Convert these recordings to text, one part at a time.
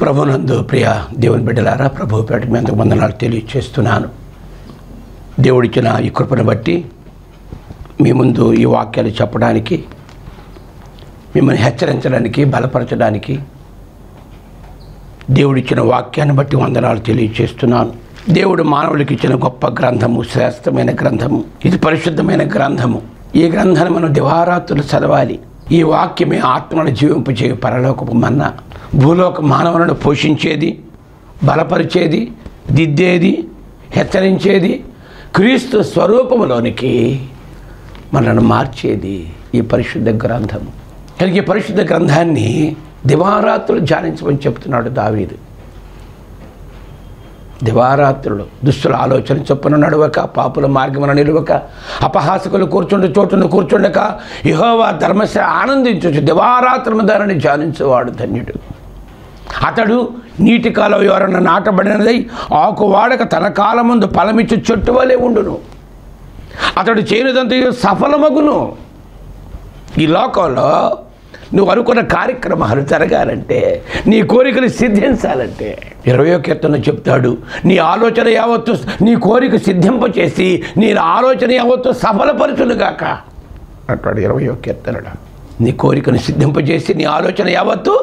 ప్రభునందు ప్రియ దేవుని బిడ్డలారా, ప్రభు పేట మీ అందరికి వందనాలు తెలియచేస్తున్నాను. దేవుడిచ్చిన ఈ కృపను బట్టి మీ ముందు ఈ వాక్యాలు చెప్పడానికి, మిమ్మల్ని హెచ్చరించడానికి, బలపరచడానికి దేవుడిచ్చిన వాక్యాన్ని బట్టి వందనాలు తెలియచేస్తున్నాను. దేవుడు మానవుడికి ఇచ్చిన గొప్ప గ్రంథము, శ్రేష్టమైన గ్రంథము, ఇది పరిశుద్ధమైన గ్రంథము. ఈ గ్రంథాన్ని మనం దివారాత్రులు చదవాలి. ఈ వాక్యమే ఆత్మను జీవింపజేయ పరలోకపు మన్నా, భూలోక మానవులను పోషించేది, బలపరిచేది, దిద్దేది, హెచ్చరించేది, క్రీస్తు స్వరూపంలోనికి మనల్ని మార్చేది ఈ పరిశుద్ధ గ్రంథము. కనుక ఈ పరిశుద్ధ గ్రంథాన్ని దివారాత్రులు ధ్యానించమని చెప్తున్నాడు దావీదు. దివారాత్రులు దుష్టుల ఆలోచన చొప్పున నడవక, పాపుల మార్గమున నిలువక, అపహాసకులు కూర్చుండే చోటును కూర్చుండక, యెహోవా ధర్మశాస్త్ర ఆనందించు దివారాత్రము దానిని ధ్యానించేవాడు ధన్యుడు. అతడు నీటి కాలం ఎవరన్నా నాటబడినదై ఆకు వాడక తన కాలమందు ఫలమిచ్చు చెట్టు వలె ఉండును. అతడు చేయనిదంతా సఫలమగును. ఈ లోకంలో నువ్వు అనుకున్న కార్యక్రమాలు జరగాలంటే, నీ కోరికలు సిద్ధించాలంటే 20వ కీర్తన చెప్తాడు, నీ ఆలోచన యావత్తు నీ కోరిక సిద్ధింపచేసి నీ ఆలోచన యావత్తు సఫలపరచునుగాక అంటాడు 20వ కీర్తనలో. నీ కోరికను సిద్ధింపచేసి నీ ఆలోచన యావత్తు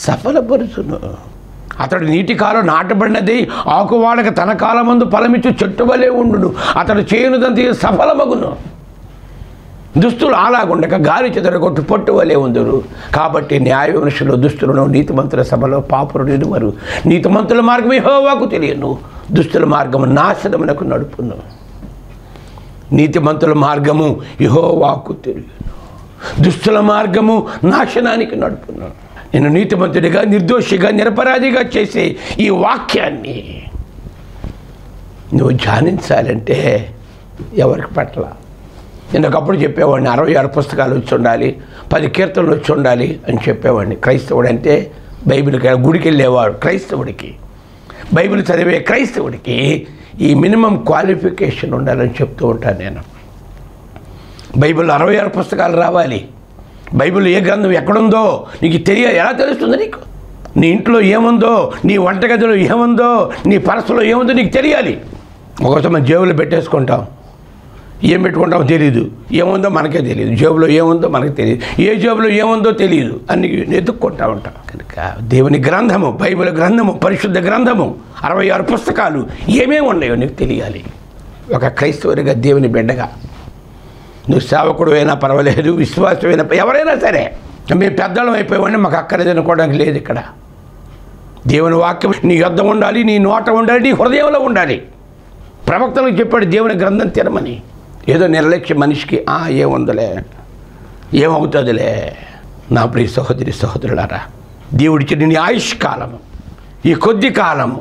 సఫలపరచును. అతడు నీటి కాలం నాటబడినది ఆకువాడక తన కాలమందు ఫలమిచ్చు చెట్టు వలె ఉండును. అతడు చేయనుదంతా సఫలమగును. దుస్తులు అలాగుండక గాలి చెదరగొట్టు పొట్టు వలె ఉందరు. కాబట్టి న్యాయ విమర్శలో దుస్తులను, నీతిమంతుల సభలో పాపులు నిలువరు. నీతిమంతుల మార్గం యెహోవాకు తెలియను, దుస్తుల మార్గము నాశనమునకు నడుపును. నీతిమంతుల మార్గము యెహోవాకు తెలియను, దుస్తుల మార్గము నాశనానికి నడుపును. నేను నీతిమంతుడిగా, నిర్దోషిగా, నిరపరాధిగా చేసే ఈ వాక్యాన్ని నువ్వు ధ్యానించాలంటే ఎవరికి పట్ల? నేను ఒకప్పుడు చెప్పేవాడిని 66 పుస్తకాలు వచ్చి ఉండాలి, 10 కీర్తనలు వచ్చి ఉండాలి అని చెప్పేవాడిని. క్రైస్తవుడు అంటే బైబిల్కి గుడికి వెళ్ళేవాడు. క్రైస్తవుడికి, బైబిల్ చదివే క్రైస్తవుడికి ఈ మినిమం క్వాలిఫికేషన్ ఉండాలని చెప్తూ ఉంటాను నేను. బైబిల్ 66 పుస్తకాలు రావాలి. బైబిల్ ఏ గ్రంథం ఎక్కడుందో నీకు ఎలా తెలుస్తుంది? నీకు నీ ఇంట్లో ఏముందో, నీ వంటగదిలో ఏముందో, నీ పరసలో ఏముందో నీకు తెలియాలి. ఒకసారి మనం జేబులో పెట్టేసుకుంటాం, ఏం పెట్టుకుంటామో తెలియదు, ఏముందో మనకే తెలియదు. జేబులో ఏముందో మనకు తెలియదు, ఏ జేబులో ఏముందో తెలియదు, అన్ని ఎదుక్కుంటా ఉంటాం. కనుక దేవుని గ్రంథము, బైబిల్ గ్రంథము, పరిశుద్ధ గ్రంథము, 66 పుస్తకాలు ఏమేమి ఉన్నాయో నీకు తెలియాలి. ఒక క్రైస్తవుడిగా, దేవుని బిడ్డగా, నువ్వు సేవకుడు అయినా పర్వాలేదు, విశ్వాసమైనా, ఎవరైనా సరే, మేము పెద్దలం అయిపోయామని మాకు అక్కర్లేదు అనుకోవడానికి లేదు. ఇక్కడ దేవుని వాక్యం నీ యొద్ద ఉండాలి, నీ నోట ఉండాలి, నీ హృదయంలో ఉండాలి. ప్రవక్తలకు చెప్పాడు దేవుని గ్రంథం తినమని. ఏదో నిర్లక్ష్య మనిషికి ఏముందలే, ఏమవుతుందిలే. నా ప్రియ సహోదరి సహోదరులారా, దేవుడిచ్చిన నీ ఆయుష్కాలము, ఈ కొద్ది కాలము,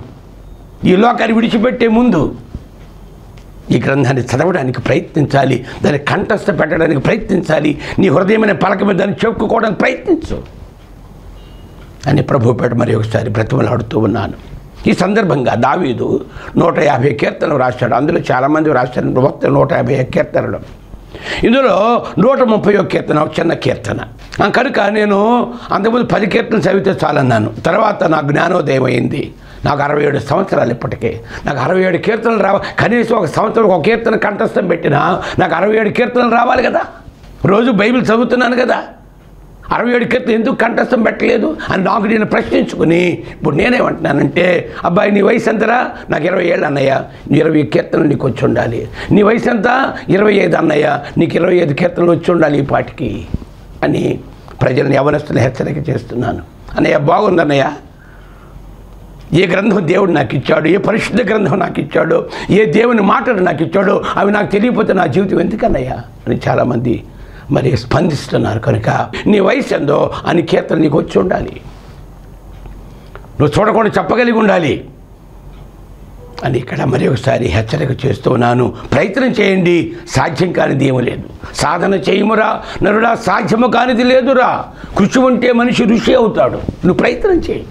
ఈ లోకాన్ని విడిచిపెట్టే ముందు ఈ గ్రంథాన్ని చదవడానికి ప్రయత్నించాలి, దాన్ని కంఠస్థ పెట్టడానికి ప్రయత్నించాలి, నీ హృదయమైన పలక మీద దాన్ని చెప్పుకోవడానికి ప్రయత్నించు అని ప్రభుపేట మరి ఒకసారి బ్రతిమలాడుతూ ఉన్నాను. ఈ సందర్భంగా దావీదు 150 కీర్తనలు రాశాడు. అందులో చాలామంది రాశారు, మొత్తం 150 కీర్తనలు. ఇందులో 131 కీర్తన ఒక చిన్న కీర్తన. కనుక నేను అంతకుముందు 10 కీర్తనలు చదివితే చాలన్నాను. తర్వాత నాకు జ్ఞానోదయం అయింది. నాకు 67 సంవత్సరాలు ఇప్పటికే. నాకు 67 కీర్తనలు రావాలి. కనీసం ఒక సంవత్సరం ఒక కీర్తన కంఠస్థం పెట్టినా నాకు 67 కీర్తనలు రావాలి కదా. రోజు బైబిల్ చదువుతున్నాను కదా, 67 కీర్తనలు ఎందుకు కంఠస్థం పెట్టలేదు అని నాకు నేను ప్రశ్నించుకుని ఇప్పుడు నేనేమంటున్నానంటే, అబ్బాయి నీ వయసు ఎంతరా? నాకు 20 ఏళ్ళు అన్నయ్య, 20 కీర్తనలు నీకు వచ్చి ఉండాలి. నీ వయసు ఎంత? 25 అన్నయ్య, నీకు 25 కీర్తనలు వచ్చి ఉండాలి ఈ పాటికి అని ప్రజలను, యవనస్తులను హెచ్చరిక చేస్తున్నాను. అన్నయ్య బాగుంది అన్నయ్య, ఏ గ్రంథం దేవుడు నాకు ఇచ్చాడు, ఏ పరిశుద్ధ గ్రంథం నాకు ఇచ్చాడో, ఏ దేవుని మాటలు నాకు ఇచ్చాడో అవి నాకు తెలియకపోతే నా జీవితం ఎందుకన్నయ్యా అని చాలామంది మరి స్పందిస్తున్నారు. కనుక నీ వయసు ఎందో అని కీర్తన నీకు వచ్చి ఉండాలి, నువ్వు చూడకుండా చెప్పగలిగి ఉండాలి అని ఇక్కడ మరి ఒకసారి హెచ్చరిక చేస్తున్నాను. ప్రయత్నం చేయండి, సాధ్యం కానిది ఏమీ లేదు. సాధన చేయమురా నరుడా, సాధ్యము కానిది లేదురా. కృషి ఉంటే మనిషి ఋషి అవుతాడు. నువ్వు ప్రయత్నం చేయి.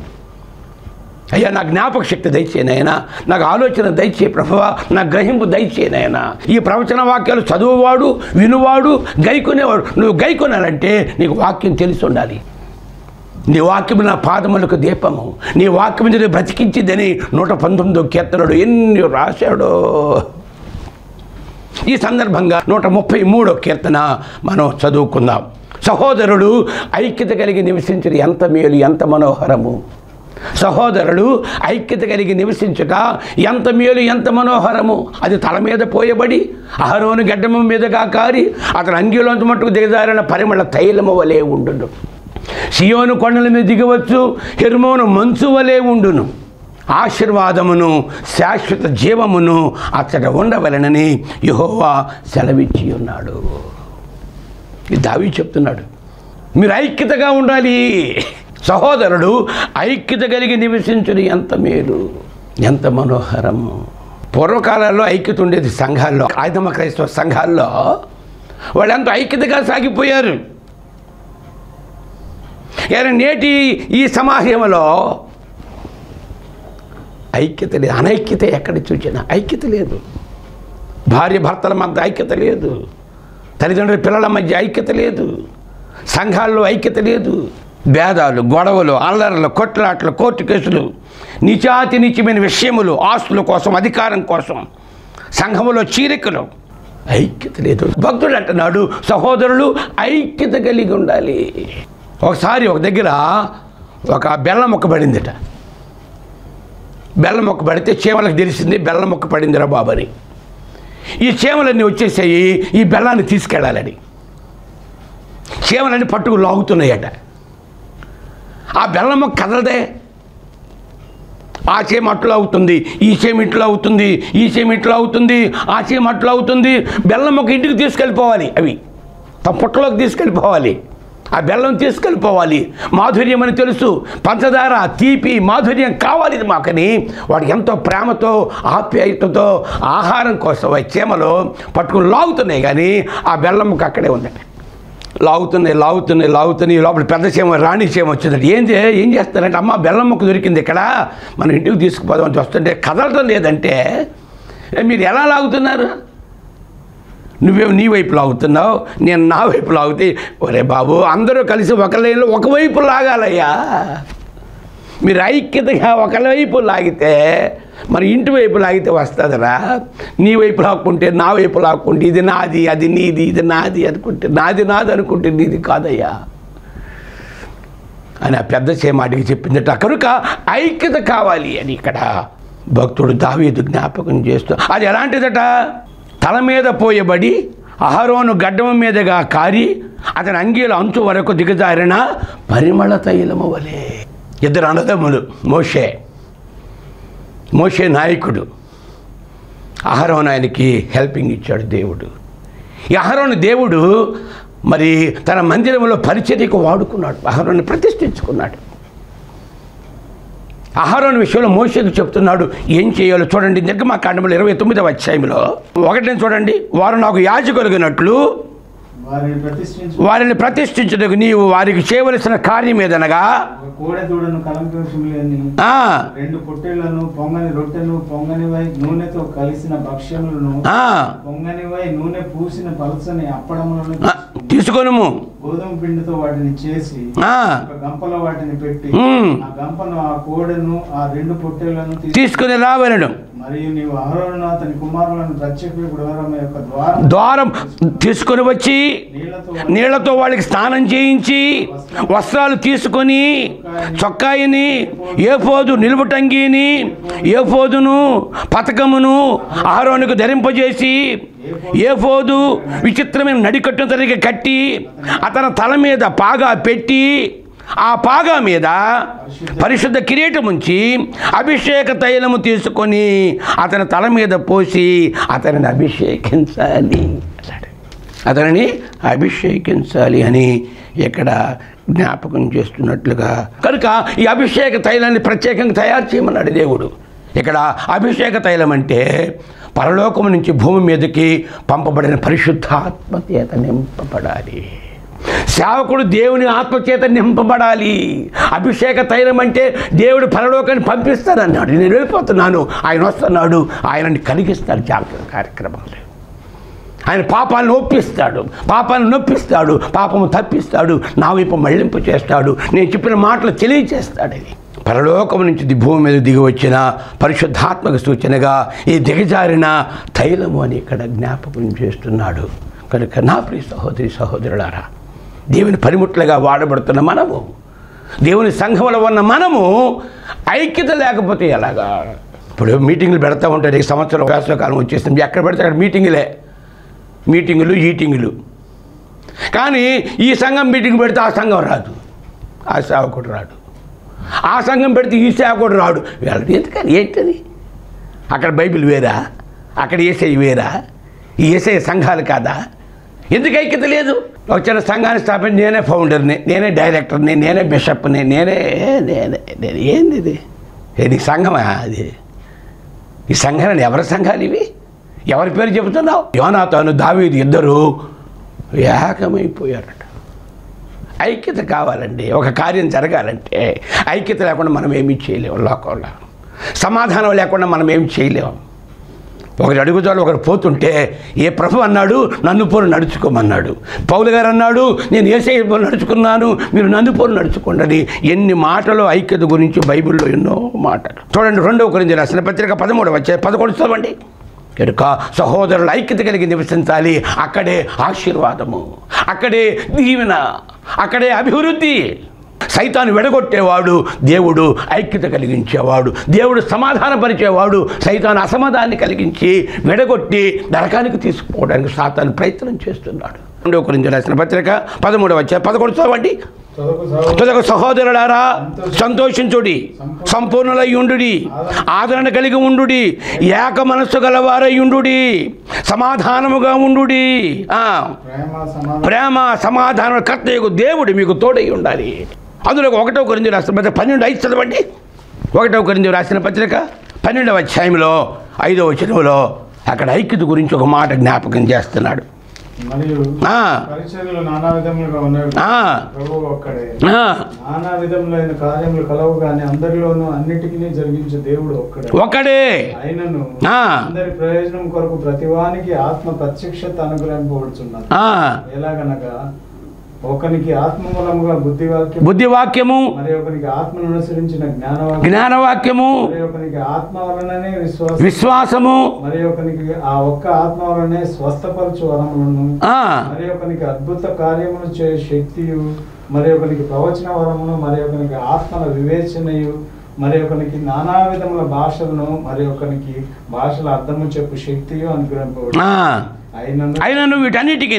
అయ్యా నా జ్ఞాపక శక్తి దయచేయనైనా, నాకు ఆలోచన దయచే ప్రభువా, నా గ్రహింపు దయచేయనైనా. ఈ ప్రవచన వాక్యాలు చదువువాడు, వినువాడు, గైకొనేవాడు. నువ్వు గైకొనాలంటే నీకు వాక్యం తెలిసి ఉండాలి. నీ వాక్యము నా పాదములకు దీపము, నీ వాక్యము నేను బ్రతికించిందని 119 కీర్తనలు ఎన్ని రాశాడో. ఈ సందర్భంగా 133 కీర్తన మనం చదువుకుందాం. సహోదరుడు ఐక్యత కలిగి నివసించడం ఎంత మేలు, ఎంత మనోహరము. సహోదరుడు ఐక్యత కలిగి నివసించుట ఎంత మేలు, ఎంత మనోహరము. అది తల మీద పోయబడి అహరోను గడ్డము మీదగా కారి అతని అంగీలోంచి మట్టుకు దిగజారిన పరిమళ తైలము వలె ఉండును. సియోను కొండల మీద దిగవచ్చు, హెర్మోను మంచు వలె ఉండును. ఆశీర్వాదమును శాశ్వత జీవమును అతడ ఉండవలెనని యెహోవా సెలవిచ్చి ఉన్నాడు. ఇది దావీదు చెప్తున్నాడు. మీరు ఐక్యతగా ఉండాలి. సహోదరుడు ఐక్యత కలిగి నివసించుని ఎంత మేలు, ఎంత మనోహరము. పూర్వకాలంలో ఐక్యత ఉండేది సంఘాల్లో, ఆదిమ క్రైస్తవ సంఘాల్లో. వాళ్ళంతా ఐక్యతగా సాగిపోయారు. నేటి ఈ సమాజంలో ఐక్యత లేదు, అనైక్యత. ఎక్కడ చూసినా ఐక్యత లేదు. భార్య భర్తల మధ్య ఐక్యత లేదు, తల్లిదండ్రుల పిల్లల మధ్య ఐక్యత లేదు, సంఘాల్లో ఐక్యత లేదు. భేదాలు, గొడవలు, అల్లర్లు, కొట్లాట్లు, కోర్టు కేసులు, నీచాతి నీచమైన విషయములు, ఆస్తుల కోసం, అధికారం కోసం, సంఘములో చీరికలు, ఐక్యత లేదు. భక్తుడు అంటున్నాడు సహోదరులు ఐక్యత కలిగి ఉండాలి. ఒకసారి ఒక దగ్గర ఒక బెల్లం మొక్క పడిందిట. బెల్లం మొక్క పడితే చీమలకు తెలిసింది బెల్లం మొక్క పడిందిరా బాబని. ఈ చీమలన్నీ వచ్చేసాయి ఈ బెల్లాన్ని తీసుకెళ్ళాలని. చీమలన్నీ పట్టుకు లాగుతున్నాయట. ఆ బెల్లం మొక్క కదలదే. ఆ చీమ అట్లా అవుతుంది, ఈ చీమ ఇట్లా అవుతుంది, ఈ చీమ ఇట్లా అవుతుంది, ఆ చీమ అట్లా అవుతుంది. బెల్లం మొక్క ఇంటికి తీసుకెళ్ళిపోవాలి, అవి తమ పుట్టలోకి తీసుకెళ్ళిపోవాలి. ఆ బెల్లం తీసుకెళ్ళిపోవాలి. మాధుర్యం అని తెలుసు, పంచదార, తీపి, మాధుర్యం కావాలి మాకని వాడికి ఎంతో ప్రేమతో ఆప్యాయతతో ఆహారం కోసం ఆ చీమలో పట్టుకుని లాగుతున్నాయి. కానీ ఆ బెల్లం ముక్క అక్కడే ఉందండి. లాగుతున్నాయి లోపల పెద్ద చీమ, రాణి చీమ వచ్చిందంటే ఏం చేస్తారంటే అమ్మ బెల్లం ముక్క దొరికింది ఇక్కడ, మనం ఇంటికి తీసుకుపోదామని వస్తుంటే కదలటం లేదంటే మీరు ఎలా లాగుతున్నారు? నువ్వేమో నీ వైపు లాగుతున్నావు, నేను నా వైపు లాగితే ఒరే బాబు అందరూ కలిసి ఒక లైన్లో ఒకవైపు లాగాలయ్యా. మీరు ఐక్యతగా ఒకవైపు లాగితే మరి ఇంటి వైపు లాగితే వస్తుందిరా. నీ వైపు లాక్కుంటే నా వైపు లాక్కుంటే ఇది నాది, అది నీది, ఇది నాది అనుకుంటే నాది అనుకుంటే నీది కాదయ్యా అని ఆ పెద్ద చీమ అడిగి చెప్పిందట. కనుక ఐక్యత కావాలి అని ఇక్కడ భక్తుడు దావీదు జ్ఞాపకం చేస్తూ, అది ఎలాంటిదట? తల మీద పోయబడి అహరోను గడ్డము మీదగా కారి అతని అంగీల అంచు వరకు దిగజారిన పరిమళ తైలము వలె. ఇద్దరు అన్నదమ్ములు, మోషే నాయకుడు, అహరోను ఆయనకి హెల్పింగ్ ఇచ్చాడు దేవుడు. ఈ అహరోను దేవుడు మరి తన మందిరంలో పరిచర్యకు వాడుకున్నాడు, అహరోను ప్రతిష్ఠించుకున్నాడు. అహరోను విషయంలో మోషేకు చెప్తున్నాడు ఏం చేయాలో చూడండి. నిర్గమకాండములో 29వ అధ్యాయంలో 1 చూడండి. వారు నాకు యాజకులుగినట్లు వారిని ప్రతిష్ఠించుటకు నీవు వారికి చేయవలసిన కార్యం ఏదనగా కోడెదూడను కలంకషము లేని 2 పొట్టేళ్లను, పొంగని రొట్టెను, పొంగనివై నూనెతో కలిసిన భక్ష్యములను, పొంగనివై నూనె పూసిన పలసని అప్పడములను తీసుకొనుము. గోధుమ పిండితో వాటిని చేసి ఒక గంపలో వాటిని పెట్టి ఆ గంపను ఆ కోడెను ఆ 2 పొట్టేళ్లను తీసుకుని రావలను. మరియు నీవు అహరోనును అతని కుమారులను ప్రత్యేక గుడారం యొక్క ద్వారం తీసుకొని వచ్చి నీళ్లతో వాళ్ళకి స్నానం చేయించి వస్త్రాలు తీసుకొని చొక్కాయిని, ఏఫోదు, నిలువుటంగిని, ఏఫోదును, పతకమును అహరోనుకు ధరింపజేసి ఏఫోదు విచిత్రమైన నడికట్టును తనకి కట్టి అతని తల మీద పాగా పెట్టి ఆ పాగా మీద పరిశుద్ధ కిరీటం ఉంచి అభిషేక తైలము తీసుకొని అతని తల మీద పోసి అతనిని అభిషేకించాలి అని ఇక్కడ జ్ఞాపకం చేస్తున్నట్లుగా. కనుక ఈ అభిషేక తైలాన్ని ప్రత్యేకంగా తయారు చేయమన్నాడు దేవుడు. ఇక్కడ అభిషేక తైలం అంటే పరలోకం నుంచి భూమి మీదకి పంపబడిన పరిశుద్ధాత్మ చేత నింపబడాలి. సేవకుడు దేవుని ఆత్మచేత నింపబడాలి. అభిషేక తైలం అంటే దేవుడు పరలోకాన్ని పంపిస్తానన్నాడు. నేను వెళ్ళిపోతున్నాను, ఆయన వస్తున్నాడు, ఆయనని కలిగిస్తాడు జాగ్రత్త కార్యక్రమాలు. ఆయన పాపాలను ఒప్పిస్తాడు, పాపాలను నొప్పిస్తాడు, పాపము తప్పిస్తాడు, నా వైపు మళ్లింపు చేస్తాడు, నేను చెప్పిన మాటలు తెలియచేస్తాడు. అది పరలోకం నుంచి భూమి మీద దిగి వచ్చిన పరిశుద్ధాత్మక సూచనగా ఈ దిగజారిన తైలము అని ఇక్కడ జ్ఞాపకం చేస్తున్నాడు. కనుక నా ప్రియ సహోదరి సహోదరులారా, దేవుని పనిముట్లుగా వాడబడుతున్న మనము, దేవుని సంఘంలో ఉన్న మనము ఐక్యత లేకపోతే ఎలాగా? ఇప్పుడు మీటింగులు పెడతా ఉంటారు. ఈ సంవత్సరం వేసవికాలం వచ్చేసింది, ఎక్కడ పెడితే అక్కడ మీటింగులు ఈటింగులు. కానీ ఈ సంఘం మీటింగ్ పెడితే ఆ సంఘం రాదు, ఆ సేవకుడు రాడు, ఆ సంఘం పెడితే ఈ సేవకుడు రాడు. వీళ్ళది ఎందుకని? ఏంటది? అక్కడ బైబిల్ వేరా, అక్కడ యేసయ్య వేరా? ఈ యేసయ్య సంఘాలు కాదా? ఎందుకు ఐక్యత లేదు? ఒక చిన్న సంఘాన్ని స్థాపించి నేనే ఫౌండర్ని, నేనే డైరెక్టర్ని, నేనే బిషప్ని, నేనే ఏంది ఇది? ఏది సంఘమా అది? ఈ సంఘాలని ఎవరి సంఘాలు ఇవి? ఎవరి పేరు చెబుతున్నావు? యోనాతాను దావీదు ఇద్దరు ఏకమైపోయారట. ఐక్యత కావాలండి. ఒక కార్యం జరగాలంటే ఐక్యత లేకుండా మనం ఏమీ చేయలేము. లోకంలో సమాధానం లేకుండా మనం ఏమి చేయలేము. ఒకరు అడుగుతాడు, ఒకరు పోతుంటే ఏ ప్రభు అన్నాడు, నన్ను పోరు నడుచుకోమన్నాడు. పౌలు గారు అన్నాడు, నేను యేసయ్య పోరు నడుచుకున్నాను, మీరు నన్ను పోరు నడుచుకోండి. ఎన్ని మాటలు ఐక్యత గురించి బైబిల్లో ఎన్నో మాటలు. చూడండి, 2వ కొరింథీయుల రాసిన పత్రిక 13వ అధ్యాయం 11 చదవండి. కనుక సహోదరులు ఐక్యత కలిగి నివసించాలి. అక్కడే ఆశీర్వాదము, అక్కడే దీవెన, అక్కడే అభివృద్ధి. సైతాను విడగొట్టేవాడు దేవుడు, ఐక్యత కలిగించేవాడు దేవుడు, సమాధానపరిచేవాడు సైతాను అసమాధానాన్ని కలిగించి విడగొట్టి నరకానికి తీసుకుపోవడానికి సాతాను ప్రయత్నం చేస్తున్నాడు. 2వ కొరింథీయుల రాసిన పత్రిక 13వ అధ్యాయం 11 చదవండి. తుదకు సహోదరులారా, సంతోషించుడి, సంపూర్ణులయ్యుండుడి, ఆదరణ కలిగి ఉండుడి, ఏక మనస్సు గలవారై ఉండుడి, సమాధానముగా ఉండుడి. ప్రేమ సమాధానం కర్తయ్యకు దేవుడు మీకు తోడై ఉండాలి. అందులో 1వ కొరింథీయుల రాసిన పత్రిక 12:5 చదవండి. 1వ కొరింథీయుల రాసిన పత్రిక 12వ అధ్యాయంలో 5వ వచనంలో అక్కడ ఐక్యత గురించి ఒక మాట జ్ఞాపకం చేస్తున్నాడు. మరియు పరిచర్యలు నానా విధములుగా ఉన్నాయి, ప్రభువు ఒక్కడే. నానా విధములైన కార్యములు కలవు కానీ అందరిలోనూ అన్నిటికీ జరిగించే దేవుడు ఒక్కడే. అయినను అందరి ప్రయోజనం కొరకు ప్రతివానికి ఆత్మ ప్రత్యక్షత అనుగ్రహింపబడుచున్నది. ఎలాగనగా ఒకనికి ఆత్మ మూలముగా బుద్ధివాక్యము, మరి ఒకనికి ఆత్మను అనుసరించిన జ్ఞానవాక్యము, మరి ఒకనికి ఆత్మ వలననే విశ్వాసము, మరి ఒకనికి ఆ ఒక్క ఆత్మ వలనే స్వస్థపరచు వరములను, మరి ఒకనికి అద్భుత కార్యములు చే శక్తియు, మరి ఒకనికి ప్రవచన వరమును, మరి ఒకనికి ఆత్మల వివేచనయు, మరి ఒకనికి నానా విధముల భాషలను, మరి ఒకనికి భాషల అర్థము చెప్పు శక్తియు అనుగ్రహింపబడు. అయినను వీటన్నిటికీ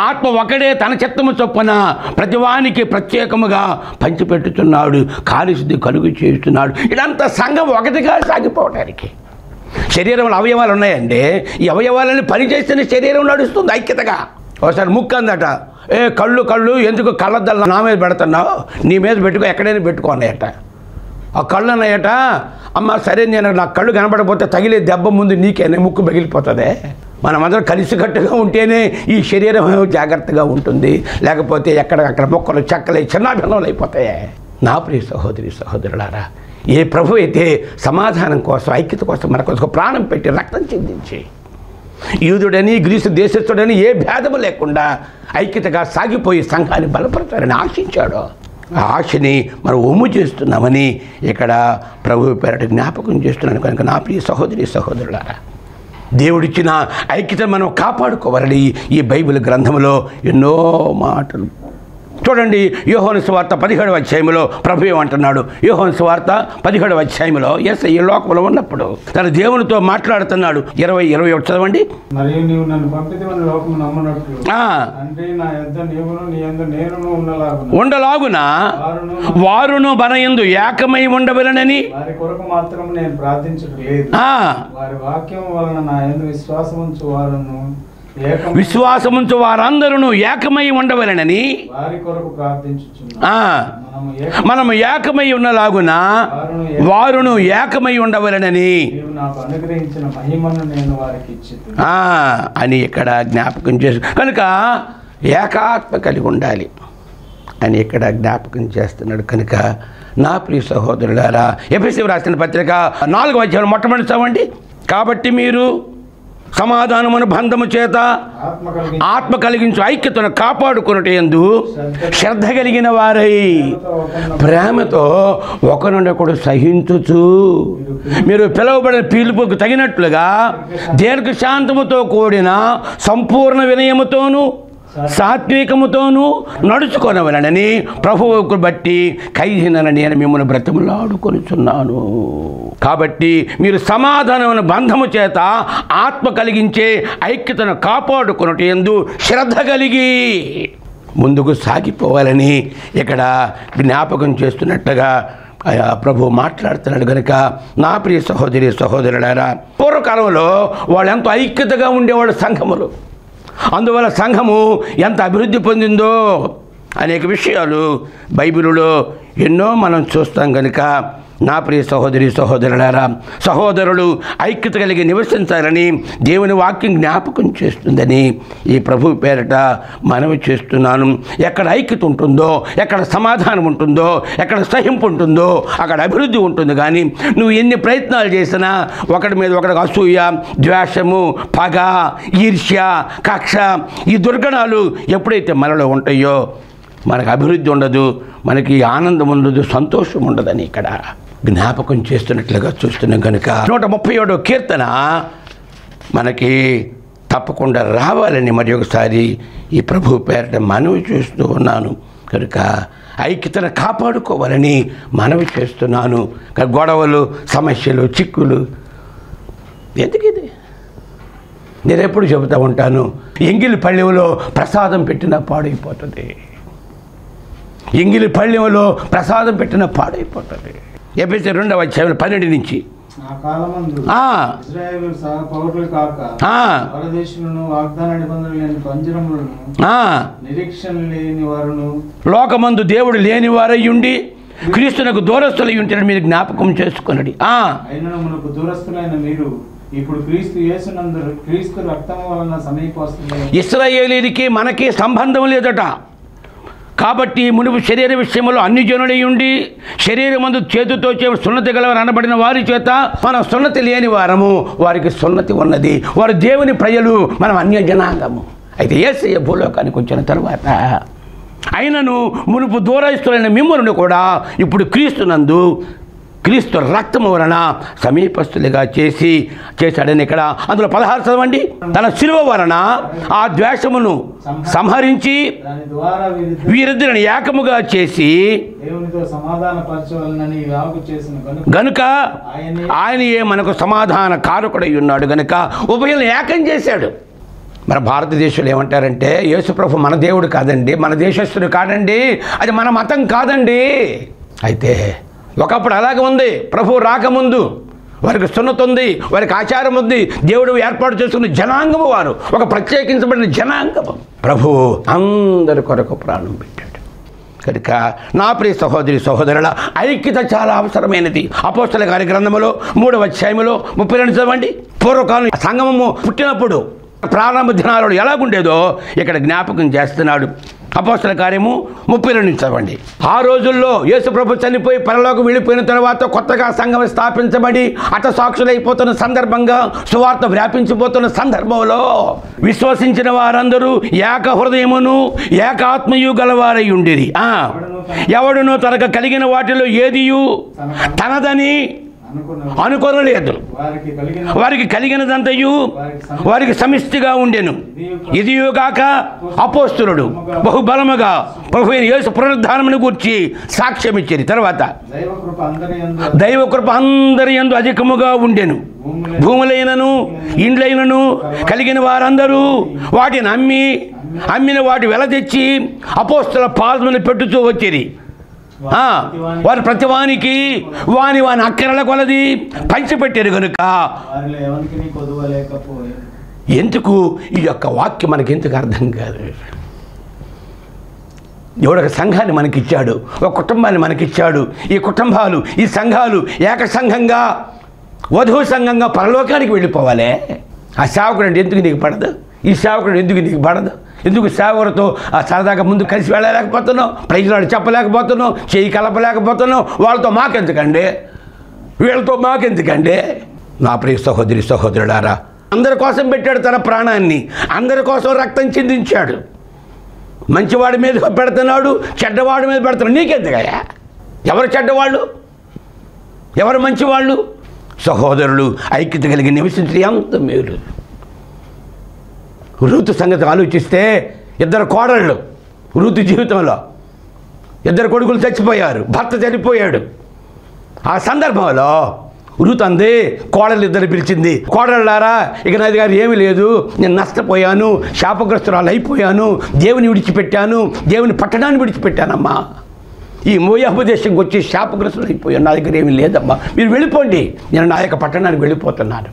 ఆత్మ ఒకడే తన చిత్తము చొప్పున ప్రతివానికి ప్రత్యేకముగా పంచిపెట్టుతున్నాడు, కార్యసిద్ధి కలుగు చేస్తున్నాడు. ఇదంతా సంఘం ఒకటిగా సాగిపోవడానికి. శరీరంలో అవయవాలు ఉన్నాయండి, ఈ అవయవాలని పనిచేస్తేనే శరీరం నడుస్తుంది ఐక్యతగా. ఒకసారి ముక్కు అందట, కళ్ళు ఎందుకు కళ్ళద్దాలు నా మీద పెడుతున్నావు, నీ మీద పెట్టుకో, ఎక్కడైనా పెట్టుకోన్నాయట. ఆ కళ్ళు అన్నాయట, అమ్మ సరే నేను నా కళ్ళు కనబడకపోతే తగిలే దెబ్బ ముందు నీకేనే ముక్కు పగిలిపోతుంది. మనమందరం కలిసికట్టుగా ఉంటేనే ఈ శరీరం జాగ్రత్తగా ఉంటుంది, లేకపోతే ఎక్కడక్కడ మొక్కలు చెక్కలై చిన్నాభిన్నలు అయిపోతాయి. నా ప్రియ సహోదరి సహోదరులారా, ఏ ప్రభు అయితే సమాధానం కోసం ఐక్యత కోసం మన కోసం ప్రాణం పెట్టి రక్తం చిందించి యూదుడని గ్రీసు దేశస్థుడని ఏ భేదము లేకుండా ఐక్యతగా సాగిపోయి సంఘాన్ని బలపడతారని ఆశించాడు. ఆ ఆశని మనం ఒమ్ము చేస్తున్నామని ఇక్కడ ప్రభు పేరట జ్ఞాపకం చేస్తున్నాను. కనుక నా ప్రియ సహోదరి సహోదరులారా, దేవుడిచ్చిన ఐక్యత మనం కాపాడుకోవాలని ఈ బైబిల్ గ్రంథంలో ఎన్నో మాటలు. చూడండి, యోహాను సువార్త 17వ అధ్యాయంలో ప్రభు ఏమంటున్నాడు? యోహాను సువార్త 17వ అధ్యాయంలో యేసయ్య ఈ లోకంలో ఉన్నప్పుడు తన దేవునితో మాట్లాడుతున్నాడు. 20-21 చదవండి. మరియు నీవు నన్ను పంపితివని లోకము నమ్మునట్లు తండ్రి నా యొద్ద నీవును నీ యందు నేనును ఉండలాగున వారును మన యందు ఏకమై ఉండవలెనని వారి కొరకు మాత్రం నేను ప్రార్థించడం లేదు. వారి వాక్యం వలన నా యందు విశ్వాసముంచు వారందరూ ఏకమై ఉండవలెనని వారి కొరకు ప్రార్థించుచున్నాను. మనము ఏకమై ఉన్నలాగున వారును ఏకమై ఉండవలెనని నాకు అనుగ్రహించిన మహిమను నేను వారికి ఇచ్చితిని అని ఇక్కడ జ్ఞాపకం చేసి, కనుక ఏకాత్మ కలిగి ఉండాలి అని ఇక్కడ జ్ఞాపకం చేస్తున్నాడు. కనుక నా ప్రియ సహోదరులారా, ఎఫెసీయులకు రాసిన పత్రిక 4వ అధ్యాయం మొట్టమొదటి చదవండి. కాబట్టి మీరు సమాధానమును బంధము చేత ఆత్మ కలిగించు ఐక్యతను కాపాడుకున్నట్టు యందు శ్రద్ధ కలిగిన వారై ప్రేమతో ఒకరినొకడు సహించుచు మీరు పిలువబడిన పిలుపుకు తగినట్లుగా దీర్ఘ శాంతముతో కూడిన సంపూర్ణ వినయముతోనూ సాత్వికముతోనూ నడుచుకొనవలనని ప్రభువుకు బట్టి ఖైదీనని నేను మిమ్మల్ని బ్రతిమలాడుకొనుచున్నాను. కాబట్టి మీరు సమాధానమైన బంధము చేత ఆత్మ కలిగించే ఐక్యతను కాపాడుకొనుట యందు శ్రద్ధ కలిగి ముందుకు సాగిపోవాలని ఇక్కడ జ్ఞాపకం చేస్తున్నట్లుగా ప్రభు మాట్లాడుతున్నాడు. కనుక నా ప్రియ సహోదరి సహోదరులారా, పూర్వకాలంలో వాళ్ళు ఎంతో ఐక్యతగా ఉండేవాడు సంఘములు. అందువల్ల సంఘము ఎంత అభివృద్ధి పొందిందో అనేక విషయాలు బైబిలులో ఎన్నో మనం చూస్తాం. కనుక నా ప్రియ సహోదరి సహోదరులారా, సహోదరులు ఐక్యత కలిగి నివసించాలని దేవుని వాక్యం జ్ఞాపకం చేస్తుందని ఈ ప్రభు పేరట మనవి చేస్తున్నాను. ఎక్కడ ఐక్యత ఉంటుందో, ఎక్కడ సమాధానం ఉంటుందో, ఎక్కడ సహింపు ఉంటుందో అక్కడ అభివృద్ధి ఉంటుంది. కానీ నువ్వు ఎన్ని ప్రయత్నాలు చేసినా ఒకటి మీద ఒకరికి అసూయ, ద్వేషము, పగ, ఈర్ష్య, కక్ష, ఈ దుర్గణాలు ఎప్పుడైతే మనలో ఉంటాయో మనకు అభివృద్ధి ఉండదు, మనకి ఆనందం ఉండదు, సంతోషం ఉండదని ఇక్కడ జ్ఞాపకం చేస్తున్నట్లుగా చూస్తున్నాం. కనుక 137వ కీర్తన మనకి తప్పకుండా రావాలని మరి ఒకసారి ఈ ప్రభు పేరట మనవి చేస్తూ ఉన్నాను. కనుక ఐక్యతను కాపాడుకోవాలని మనవి చేస్తున్నాను. గొడవలు, సమస్యలు, చిక్కులు ఎందుకు ఇది? నేను ఎప్పుడు చెబుతూ ఉంటాను, ఎంగిలి పళ్ళెంలో ప్రసాదం పెట్టినా పాడైపోతుంది. ఎంగిలి పళ్ళెంలో ప్రసాదం పెట్టినా పాడైపోతుంది. ఎఫెసీయులు 2వ అధ్యాయం 12 నుంచి లోకమందు దేవుడు లేని వారయ్యుండి క్రీస్తునకు దూరస్తులై ఉంటే మీరు జ్ఞాపకం చేసుకున్నది. దూరస్తులైన మీరు ఇప్పుడు క్రీస్తు యేసునందు క్రీస్తు రక్తము వలన సమీపస్తులై. ఇశ్రాయేలీయునికి మనకి సంబంధం లేదట. కాబట్టి మునుపు శరీర విషయంలో అన్ని జనులై ఉండి శరీరమందు చేతితో సున్నతి గలవారు అనబడిన వారి చేత మనం సున్నతి లేని వారము, వారికి సున్నతి ఉన్నది. వారు దేవుని ప్రజలు, మనం అన్య జనాంగము. అయితే యేసయ్య భూలోకానికి వచ్చిన తర్వాత అయినను మునుపు దూరస్తులైన మిమ్మల్ని కూడా ఇప్పుడు క్రీస్తునందు క్రీస్తు రక్తము వలన సమీపస్తులుగా చేశాడని ఇక్కడ అందులో 16 చదవండి. తన శిలువ వలన ఆ ద్వేషమును సంహరించి వీరిద్దరిని ఏకముగా చేసి గనుక ఆయనయే మనకు సమాధాన కారకుడై ఉన్నాడు. గనుక ఉభయులను ఏకం చేశాడు. మన భారతదేశంలో ఏమంటారంటే యేసుప్రభు మన దేవుడు కాదండి, మన దేశస్థుడు కాదండి, అది మన మతం కాదండి. అయితే ఒకప్పుడు అలాగే ఉంది. ప్రభు రాకముందు వారికి సున్నతి ఉంది, వారికి ఆచారం ఉంది. దేవుడు ఏర్పాటు చేసుకున్న జనాంగము, వారు ఒక ప్రత్యేకించబడిన జనాంగము. ప్రభువు అందరి కొరకు ప్రాణం పెట్టాడు. కనుక నా ప్రియ సహోదరి సహోదరుల ఐక్యత చాలా అవసరమైనది. అపోస్తల కార్య గ్రంథములో 3వ అధ్యాయములో 32 చదవండి. పూర్వకాలం సంగమము పుట్టినప్పుడు ప్రారంభ దినాలలో ఎలాగుండేదో ఇక్కడ జ్ఞాపకం చేస్తున్నాడు. అపోస్తల కార్యము 32 చదవండి. ఆ రోజుల్లో యేసుప్రభు చనిపోయి పరలోకి వెళ్ళిపోయిన తర్వాత కొత్తగా సంఘం స్థాపించబడి హతసాక్షులైపోతున్న సందర్భంగా, సువార్త వ్యాపించిపోతున్న సందర్భంలో విశ్వసించిన వారందరూ ఏక హృదయమును ఏకాత్మయు గలవారై ఉండిరి. ఎవడునో తనకు కలిగిన వాటిలో ఏదియు తనదని అనుకొనలేదు. వారికి కలిగినదంతయు వారికి సమిష్టిగా ఉండెను. ఇదియుగాక అపోస్తులుడు బహుబలముగా ప్రభువైన యేసు పునరుద్ధానమును గూర్చి సాక్ష్యం ఇచ్చారు. తర్వాత దైవకృప అందరి యందు అధికముగా ఉండెను. భూములైనను ఇండ్లైనను కలిగిన వారందరూ వాటిని అమ్మిన వాటి వెల తెచ్చి అపోస్తుల పాదములు పెట్టుతూ వచ్చిరి. వారు ప్రతివానికి వాని అక్కరల కొలది పంచిపెట్టారు. కనుక ఎందుకు ఈ యొక్క వాక్యం మనకి ఎందుకు అర్థం కాదు? ఎవడొక సంఘాన్ని మనకిచ్చాడు, ఒక కుటుంబాన్ని మనకిచ్చాడు. ఈ కుటుంబాలు, ఈ సంఘాలు ఏక సంఘంగా, వధువు సంఘంగా పరలోకానికి వెళ్ళిపోవాలి. ఆ సేవకుడు అంటే ఎందుకు నీకు పడదు? ఈ సేవకుడు ఎందుకు నీకు పడదు? ఎందుకు సేవకుడితో సరదాగా ముందు కలిసి వెళ్ళలేకపోతున్నావు? ప్రజలు చెప్పలేకపోతున్నావు, చేయి కలపలేకపోతున్నావు? వాళ్ళతో మాకెందుకండి, వీళ్ళతో మాకెందుకండి? నా ప్రియ సహోదరి సహోదరులారా, అందరి కోసం పెట్టాడు తన ప్రాణాన్ని, అందరి కోసం రక్తం చిందించాడు. మంచివాడి మీద పెడుతున్నాడు, చెడ్డవాడి మీద పెడుతున్నాడు. నీకెందుకయ్యా? ఎవరు చెడ్డవాళ్ళు, ఎవరు మంచివాళ్ళు? సహోదరులు ఐక్యత కలిగి నివసించడం ఎంత మేలు. రూతు సంగతి ఆలోచిస్తే, ఇద్దరు కోడళ్ళు రూతు జీవితంలో, ఇద్దరు కొడుకులు చచ్చిపోయారు, భర్త చనిపోయాడు. ఆ సందర్భంలో రూతు అంది, కోడలు ఇద్దరు పిలిచింది, కోడళ్ళారా ఇక నాది గారు ఏమీ లేదు, నేను నష్టపోయాను, శాపగ్రస్తురాలు అయిపోయాను, దేవుని విడిచిపెట్టాను, దేవుని పట్టణాన్ని విడిచిపెట్టానమ్మా, ఈ మోయాబు దేశంకి వచ్చి శాపగ్రస్తులు అయిపోయాను, నా దగ్గర ఏమీ లేదమ్మా, మీరు వెళ్ళిపోండి, నేను నా యొక్క పట్టణానికి వెళ్ళిపోతున్నాను.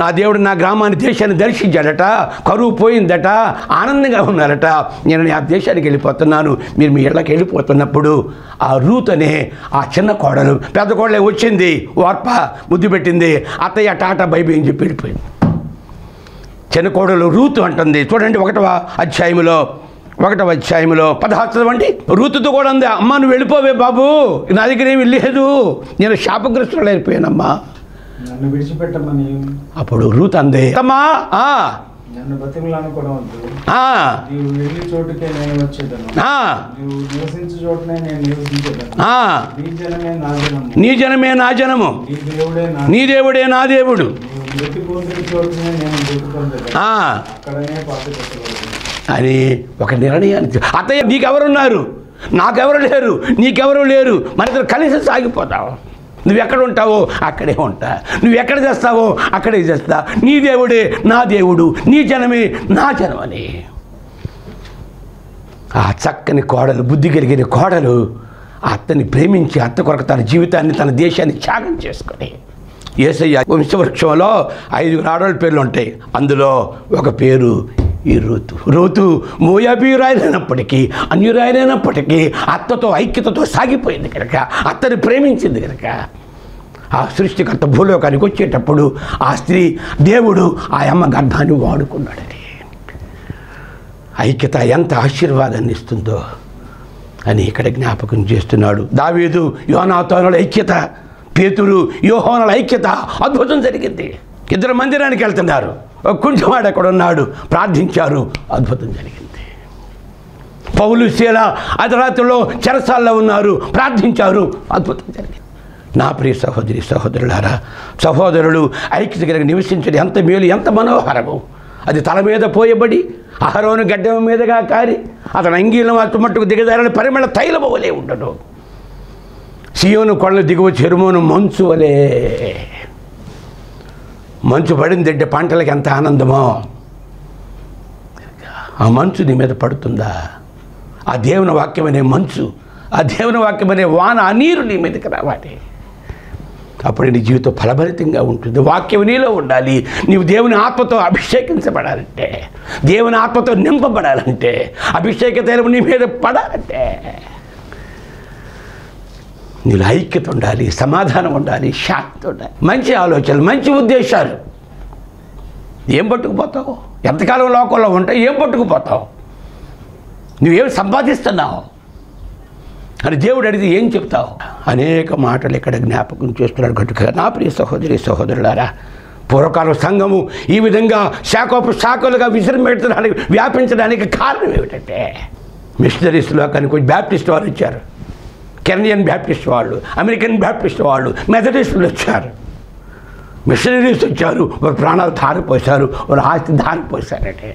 నా దేవుడు నా గ్రామాన్ని దేశాన్ని దర్శించాడట, కరువు పోయిందట, ఆనందంగా ఉన్నారట, నేను ఆ దేశానికి వెళ్ళిపోతున్నాను, మీరు మీ ఇళ్ళకి వెళ్ళిపోతున్నప్పుడు ఆ రూత్ అనే ఆ చిన్న కోడలు, పెద్ద కోడలే వచ్చింది, వార్ప ముద్దు పెట్టింది, అత్తయ్య టాటా బైబీ అని చెప్పి వెళ్ళిపోయింది. చిన్న కోడలు రూతు అంటుంది, చూడండి 1వ అధ్యాయంలో 16 చదవండి. రూతుతో కూడా ఉంది, అమ్మ నువ్వు వెళ్ళిపోవే బాబు, నా దగ్గర ఏమి లేదు, నేను శాపగ్రస్తులు అయిపోయానమ్మా, నన్ను విడిచిపెట్టమని. అప్పుడు రూత్ అందే, అమ్మా నన్ను బతిమలాను కూడా వద్దు, నీవు వెళ్ళి చోటుకే నేను వచ్చేదను, నీవు నివసించే చోటనే నేను నివసించేదను, నీ జనమే నా జనము, నీ జనమే నా జనము, నీ దేవుడే నా దేవుడు, మృతి పొందిన చోటునే నేను మృతి పొందేదను, అక్కడనే పాతి పెట్టబడుతుంది అని ఒక నిర్ణయానికి. అత్తయ్య నీకెవరున్నారు, నాకెవరు లేరు, నీకెవరు లేరు, మన కలిసి సాగిపోతావు, నువ్వు ఎక్కడ ఉంటావో అక్కడే ఉంటా, నువ్వు ఎక్కడ చేస్తావో అక్కడే చేస్తా, నీ దేవుడే నా దేవుడు, నీ జనమే నా జనం అని. ఆ చక్కని కోడలు, బుద్ధి కలిగిన కోడలు అత్తని ప్రేమించి అత్త కొరకు తన జీవితాన్ని, తన దేశాన్ని త్యాగం చేసుకొని, యేసయ్య వంశవృక్షంలో 5 ఆడవాళ్ళ పేర్లు ఉంటాయి, అందులో ఒక పేరు ఈ రూతు మోయాబీయురాయనప్పటికీ, అన్యురాయనప్పటికీ అత్తతో ఐక్యతతో సాగిపోయింది కనుక, అత్తని ప్రేమించింది కనుక, ఆ సృష్టికర్త భూలోకానికి వచ్చేటప్పుడు ఆ స్త్రీ, దేవుడు ఆ అమ్మ గర్భాన్ని వాడుకున్నాడని. ఐక్యత ఎంత ఆశీర్వాదాన్ని ఇస్తుందో అని ఇక్కడ జ్ఞాపకం చేస్తున్నాడు. దావీదు యోనాతానుల ఐక్యత, పేతురు యోహానుల ఐక్యత, అద్భుతం జరిగింది. ఇద్దరు మందిరానికి వెళ్తున్నారు, కొంచెంవాడు అక్కడ ఉన్నాడు, ప్రార్థించారు, అద్భుతం జరిగింది. పౌలు శీల అర్ధరాత్రిలో చెరసాల్లో ఉన్నారు, ప్రార్థించారు, అద్భుతం జరిగింది. నా ప్రియ సహోదరి సహోదరులారా, సహోదరులు ఐక్యత కలిగి నివసించడం ఎంత మేలు, ఎంత మనోహరము. అది తల మీద పోయబడి అహరోను గడ్డం మీదగా కారి అతను అంగీలం మట్టుకు దిగజారని పరిమళ తైలము వలె ఉండడు. సియోను కొండలు దిగువ చెరుమును మంచు వలె. మంచు పడిందంటే పంటలకు ఎంత ఆనందమో, ఆ మంచు నీ మీద పడుతుందా? ఆ దేవుని వాక్యమనే మంచు, ఆ దేవుని వాక్యమనే వాన, ఆ నీరు నీ మీదకి రావాలి. అప్పుడు నీ జీవితం ఫలభరితంగా ఉంటుంది. వాక్యం నీలో ఉండాలి. నీవు దేవుని ఆత్మతో అభిషేకించబడాలంటే, దేవుని ఆత్మతో నింపబడాలంటే, అభిషేక తైలము నీ మీద పడాలంటే నీలో ఐక్యత ఉండాలి, సమాధానం ఉండాలి, శాంతి ఉండాలి, మంచి ఆలోచనలు, మంచి ఉద్దేశాలు. ఏం పట్టుకుపోతావు? ఎంతకాలం లోకంలో ఉంటావు, ఏం పట్టుకుపోతావు? నువ్వేం సంపాదిస్తున్నావు అని దేవుడు అడిగితే ఏం చెప్తావు? అనేక మాటలు ఇక్కడ జ్ఞాపకం చేస్తున్నాడు గట్టుగా. నా ప్రియ సహోదరి సహోదరులారా, పూర్వకాల సంఘము ఈ విధంగా శాఖలుగా విజృంభించడానికి, వ్యాపించడానికి కారణం ఏమిటంటే, మిషనరీస్ లోకానికి వచ్చి బ్యాప్టిస్ట్ వారు వచ్చారు, కెనడియన్ బ్యాప్టిస్ట్ వాళ్ళు, అమెరికన్ బ్యాప్టిస్ట్ వాళ్ళు, మెథడిస్టులు వచ్చారు, మిషనరీస్ వచ్చారు, వారు ప్రాణాలు ధారపోసారు, వారు ఆస్తి ధారపోసారంటే.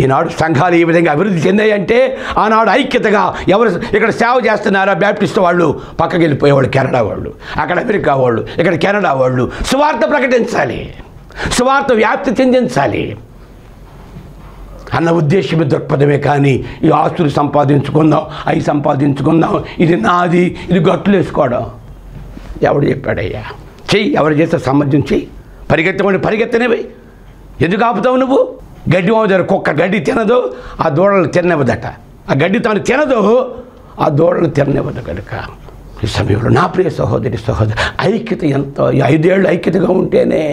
ఈనాడు సంఘాలు ఈ విధంగా అభివృద్ధి చెందాయంటే, ఆనాడు ఐక్యతగా ఎవరు ఇక్కడ సేవ చేస్తున్నారా బ్యాప్టిస్ట్ వాళ్ళు, పక్కకి వెళ్ళిపోయేవాళ్ళు కెనడా వాళ్ళు, అక్కడ అమెరికా వాళ్ళు, ఇక్కడ కెనడా వాళ్ళు. సువార్త ప్రకటించాలి, సువార్త వ్యాప్తి చెందించాలి అన్న ఉద్దేశమే, దృక్పథమే. కానీ ఈ ఆస్తులు సంపాదించుకుందాం, అవి సంపాదించుకుందాం, ఇది నాది, ఇది గట్లు వేసుకోవడం ఎవడు చెప్పాడయ్యా? చెయ్యి, ఎవరు చేస్తే సామర్థ్యం చెయ్యి, పరిగెత్తమని పరిగెత్తనేవి. ఎందుకు ఆపుతావు నువ్వు? గడ్డి దగ్గర కుక్క గడ్డి తినదు, ఆ దూడలు తిననివ్వదట. ఆ గడ్డి తాను తినదు, ఆ దూడలు తిననివ్వదు కనుక ఈ సమయంలో నా ప్రియ సహోదరి సహోదరు, ఐక్యత ఎంతో. 5 ఏళ్ళు ఐక్యతగా ఉంటేనే,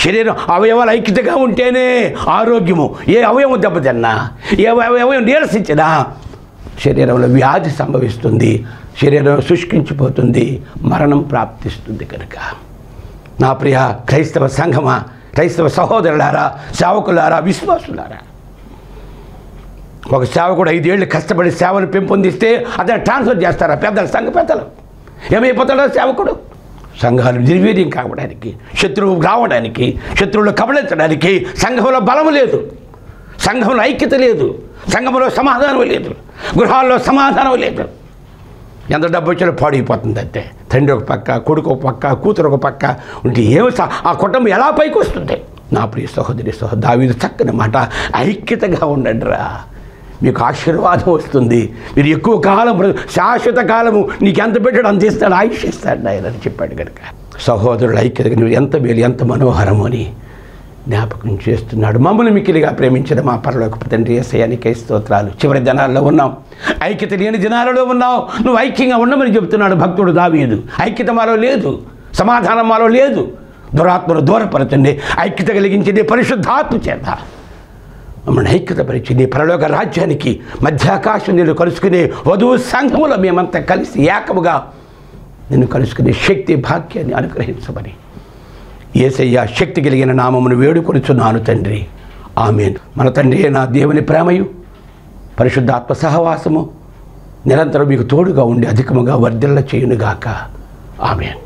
శరీరం అవయవాలు ఐక్యతగా ఉంటేనే ఆరోగ్యము. ఏ అవయవం దెబ్బతిన్నా, ఏ అవయవం నీరసించినా శరీరంలో వ్యాధి సంభవిస్తుంది, శరీరం శుష్కించిపోతుంది, మరణం ప్రాప్తిస్తుంది. కనుక నా ప్రియ క్రైస్తవ సంఘమా, క్రైస్తవ సహోదరులారా, సేవకులారా, విశ్వాసులారా, ఒక సేవకుడు 5 ఏళ్ళు కష్టపడి సేవను పెంపొందిస్తే అతను ట్రాన్స్ఫర్ చేస్తారా పెద్దలు, సంఘ పెద్దలు? ఏమైపోతాడో సేవకుడు? సంఘాలు నిర్వీర్యం కావడానికి, శత్రువు రావడానికి, శత్రువులు కబళించడానికి సంఘంలో బలము లేదు, సంఘంలో ఐక్యత లేదు, సంఘంలో సమాధానం లేదు, గృహాల్లో సమాధానం లేదు. ఎంత డబ్బు వచ్చినా పాడైపోతుంది. అంతే తండ్రి ఒక పక్క, కొడుకు ఒక పక్క, కూతురు ఒక పక్క ఉంటే ఆ కుటుంబం ఎలా పైకి వస్తుంది? నా ప్రియ సహోదరి దావీదు చక్కని మాట, ఐక్యతగా ఉండండి రా, మీకు ఆశీర్వాదం వస్తుంది, మీరు ఎక్కువ కాలం, శాశ్వత కాలము నీకు ఎంత పెట్టాడు అంత ఇస్తాడు, ఆయుష్ ఇస్తాడు ఆయన అని చెప్పాడు కనుక సహోదరుడు ఐక్యతగా నువ్వు ఎంత మేలు, ఎంత మనోహరము అని జ్ఞాపకం చేస్తున్నాడు. మమ్మల్ని మిక్కిలిగా ప్రేమించిన మా పరలోకపు తండ్రి యేసయ్యానికి స్తోత్రాలు. చివరి దినాల్లో ఉన్నాం, ఐక్యత లేని దినాలలో ఉన్నావు, నువ్వు ఐక్యంగా ఉండమని చెబుతున్నాడు భక్తుడు దావీదు. ఐక్యత మాలో లేదు, సమాధానం మాలో లేదు. దురాత్మను దూరపరచండి, ఐక్యత కలిగించింది పరిశుద్ధాత్మ చేత మమ్మల్ని ఐక్యతపరిచి నీ పరలోక రాజ్యానికి మధ్యాకాశం నిన్ను కలుసుకునే వధువు సంఘములో మేమంతా కలిసి ఏకముగా నిన్ను కలుసుకునే శక్తి భాగ్యాన్ని అనుగ్రహించమని యేసయ్య శక్తి కలిగిన నామమును వేడుకొనుచున్నాను తండ్రి. ఆమేన్. మన తండ్రి నా దేవుని ప్రేమయు పరిశుద్ధాత్మ సహవాసము నిరంతరం మీకు తోడుగా ఉండి అధికముగా వర్ధిల్ల చేయునుగాక. ఆమేన్.